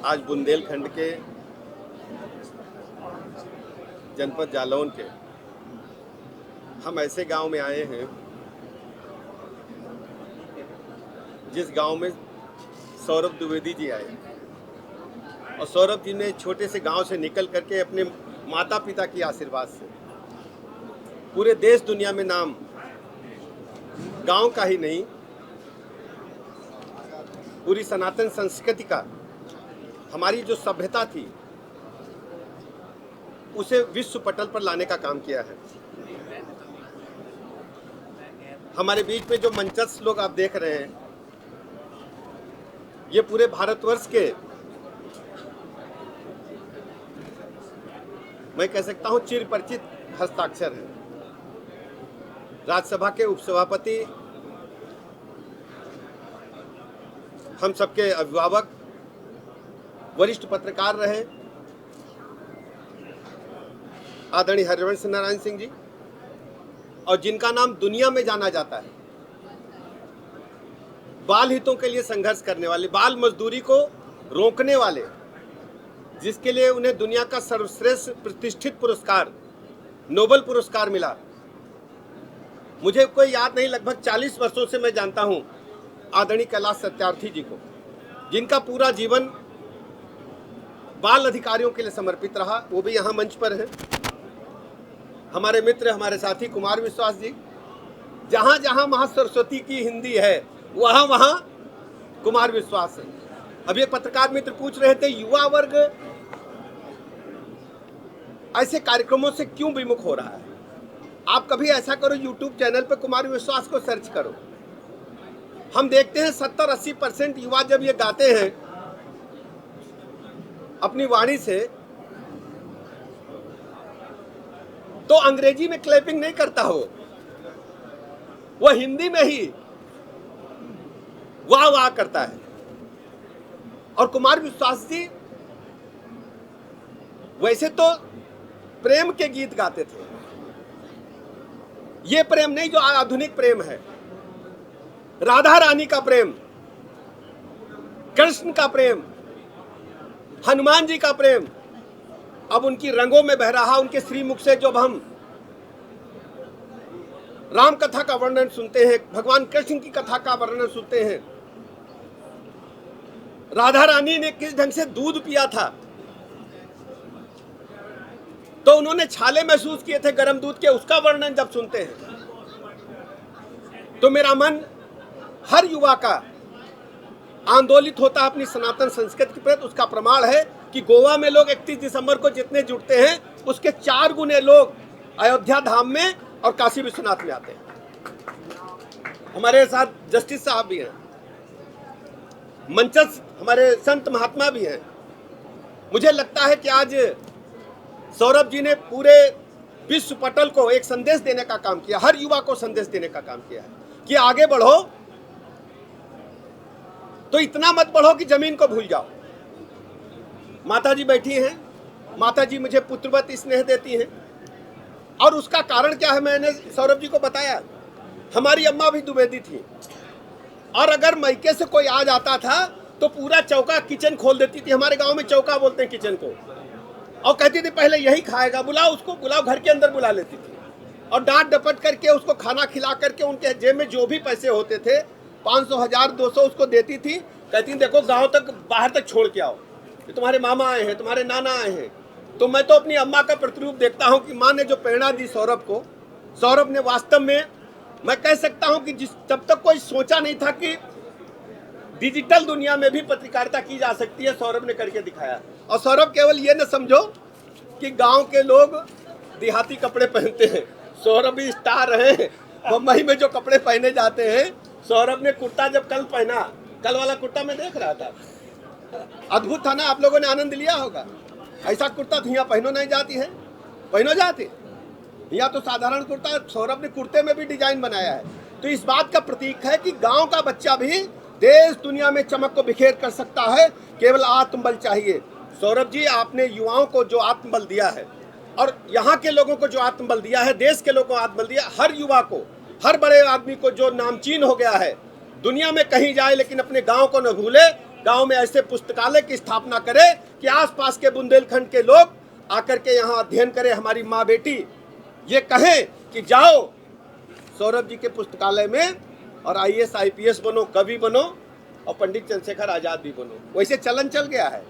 आज बुंदेलखंड के जनपद जालौन के हम ऐसे गांव में आए हैं जिस गांव में सौरभ द्विवेदी जी आए और सौरभ जी ने छोटे से गांव से निकल करके अपने माता पिता की आशीर्वाद से पूरे देश दुनिया में नाम गांव का ही नहीं पूरी सनातन संस्कृति का, हमारी जो सभ्यता थी उसे विश्व पटल पर लाने का काम किया है। हमारे बीच में जो मंचस्थ लोग आप देख रहे हैं ये पूरे भारतवर्ष के, मैं कह सकता हूं, चिर परिचित हस्ताक्षर हैं। राज्यसभा के उपसभापति, हम सबके अभिभावक, वरिष्ठ पत्रकार रहे आदरणीय हरिवंश नारायण सिंह जी, और जिनका नाम दुनिया में जाना जाता है, बाल हितों के लिए संघर्ष करने वाले, बाल मजदूरी को रोकने वाले, जिसके लिए उन्हें दुनिया का सर्वश्रेष्ठ प्रतिष्ठित पुरस्कार नोबेल पुरस्कार मिला। मुझे कोई याद नहीं, लगभग 40 वर्षों से मैं जानता हूं आदरणीय कैलाश सत्यार्थी जी को, जिनका पूरा जीवन बाल अधिकारियों के लिए समर्पित रहा। वो भी यहाँ मंच पर है। हमारे मित्र, हमारे साथी कुमार विश्वास जी, जहाँ जहाँ महा सरस्वती की हिंदी है वहाँ वहाँ कुमार विश्वास है। अब ये पत्रकार मित्र पूछ रहे थे युवा वर्ग ऐसे कार्यक्रमों से क्यों विमुख हो रहा है। आप कभी ऐसा करो, यूट्यूब चैनल पर कुमार विश्वास को सर्च करो। हम देखते हैं 70-80% युवा जब ये गाते हैं अपनी वाणी से, तो अंग्रेजी में क्लैपिंग नहीं करता हो, वो हिंदी में ही वाह वाह करता है। और कुमार विश्वास जी वैसे तो प्रेम के गीत गाते थे, ये प्रेम नहीं जो आधुनिक प्रेम है, राधा रानी का प्रेम, कृष्ण का प्रेम, हनुमान जी का प्रेम अब उनकी रंगों में बह रहा। उनके श्रीमुख से जब हम राम कथा का वर्णन सुनते हैं, भगवान कृष्ण की कथा का वर्णन सुनते हैं, राधा रानी ने किस ढंग से दूध पिया था तो उन्होंने छाले महसूस किए थे गर्म दूध के, उसका वर्णन जब सुनते हैं तो मेरा मन हर युवा का आंदोलित होता है अपनी सनातन संस्कृति के प्रति। उसका प्रमाण है कि गोवा में लोग 31 दिसंबर को जितने जुटते हैं उसके 4 गुने लोग अयोध्या धाम में और काशी विश्वनाथ में आते हैं। हमारे साथ जस्टिस साहब भी हैं, मंचस्थ हमारे संत महात्मा भी हैं। मुझे लगता है कि आज सौरभ जी ने पूरे विश्व पटल को एक संदेश देने का काम किया, हर युवा को संदेश देने का काम किया है कि आगे बढ़ो, तो इतना मत बढ़ो कि जमीन को भूल जाओ। माता जी बैठी हैं, माता जी मुझे पुत्रवत स्नेह देती हैं, और उसका कारण क्या है मैंने सौरभ जी को बताया। हमारी अम्मा भी द्विवेदी थी, और अगर मायके से कोई आ जाता था तो पूरा चौका किचन खोल देती थी। हमारे गांव में चौका बोलते हैं किचन को, और कहती थी पहले यही खाएगा, बुलाओ उसको, बुलाओ, घर के अंदर बुला लेती थी और डांट डपट करके उसको खाना खिला करके उनके जेब में जो भी पैसे होते थे 500, 1000, 200 उसको देती थी। कहती देखो गांव तक, बाहर तक छोड़ के आओ, कि तुम्हारे मामा आए हैं, तुम्हारे नाना आए हैं। तो मैं तो अपनी अम्मा का प्रतिरूप देखता हूं कि माँ ने जो प्रेरणा दी सौरभ को, सौरभ ने वास्तव में, मैं कह सकता हूं कि जब तक कोई सोचा नहीं था कि डिजिटल दुनिया में भी पत्रकारिता की जा सकती है, सौरभ ने करके दिखाया। और सौरभ केवल ये न समझो कि गांव के लोग देहाती कपड़े पहनते हैं, सौरभ भी स्टार है। मुंबई में जो कपड़े पहने जाते हैं, सौरभ ने कुर्ता जब कल पहना, कल वाला कुर्ता मैं देख रहा था, अद्भुत था ना, आप लोगों ने आनंद लिया होगा। ऐसा कुर्ता तो यहाँ पहनो नहीं जाती है, पहनो जाती यहाँ तो साधारण कुर्ता, सौरभ ने कुर्ते में भी डिजाइन बनाया है। तो इस बात का प्रतीक है कि गांव का बच्चा भी देश दुनिया में चमक को बिखेर कर सकता है, केवल आत्मबल चाहिए। सौरभ जी, आपने युवाओं को जो आत्मबल दिया है और यहाँ के लोगों को जो आत्मबल दिया है, देश के लोगों को आत्मबल दिया, हर युवा को, हर बड़े आदमी को जो नामचीन हो गया है, दुनिया में कहीं जाए लेकिन अपने गांव को न भूले, गांव में ऐसे पुस्तकालय की स्थापना करे कि आसपास के बुंदेलखंड के लोग आकर के यहाँ अध्ययन करें। हमारी माँ बेटी ये कहें कि जाओ सौरभ जी के पुस्तकालय में और IAS IPS बनो, कवि बनो और पंडित चंद्रशेखर आजाद भी बनो। वैसे चलन चल गया है।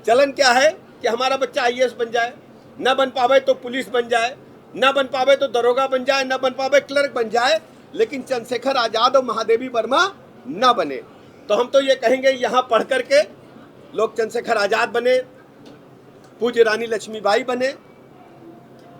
चलन क्या है कि हमारा बच्चा IAS बन जाए, न बन पावे तो पुलिस बन जाए, न बन पावे तो दरोगा बन जाए, न बन पावे क्लर्क बन जाए, लेकिन चंद्रशेखर आजाद और महादेवी वर्मा न बने। तो हम तो ये कहेंगे यहाँ पढ़ करके लोग चंद्रशेखर आजाद बने, पूज्य रानी लक्ष्मीबाई बने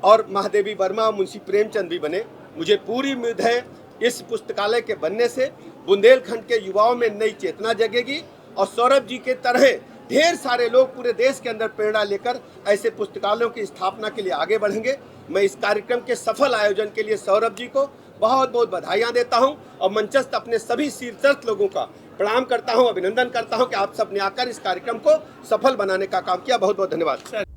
और महादेवी वर्मा और मुंशी प्रेमचंद भी बने। मुझे पूरी उम्मीद है इस पुस्तकालय के बनने से बुंदेलखंड के युवाओं में नई चेतना जगेगी और सौरभ जी के तरह ढेर सारे लोग पूरे देश के अंदर प्रेरणा लेकर ऐसे पुस्तकालयों की स्थापना के लिए आगे बढ़ेंगे। मैं इस कार्यक्रम के सफल आयोजन के लिए सौरभ जी को बहुत बहुत बधाइयाँ देता हूँ और मंचस्थ अपने सभी शीर्षस्थ लोगों का प्रणाम करता हूँ, अभिनंदन करता हूँ कि आप सब ने आकर इस कार्यक्रम को सफल बनाने का काम किया। बहुत बहुत धन्यवाद।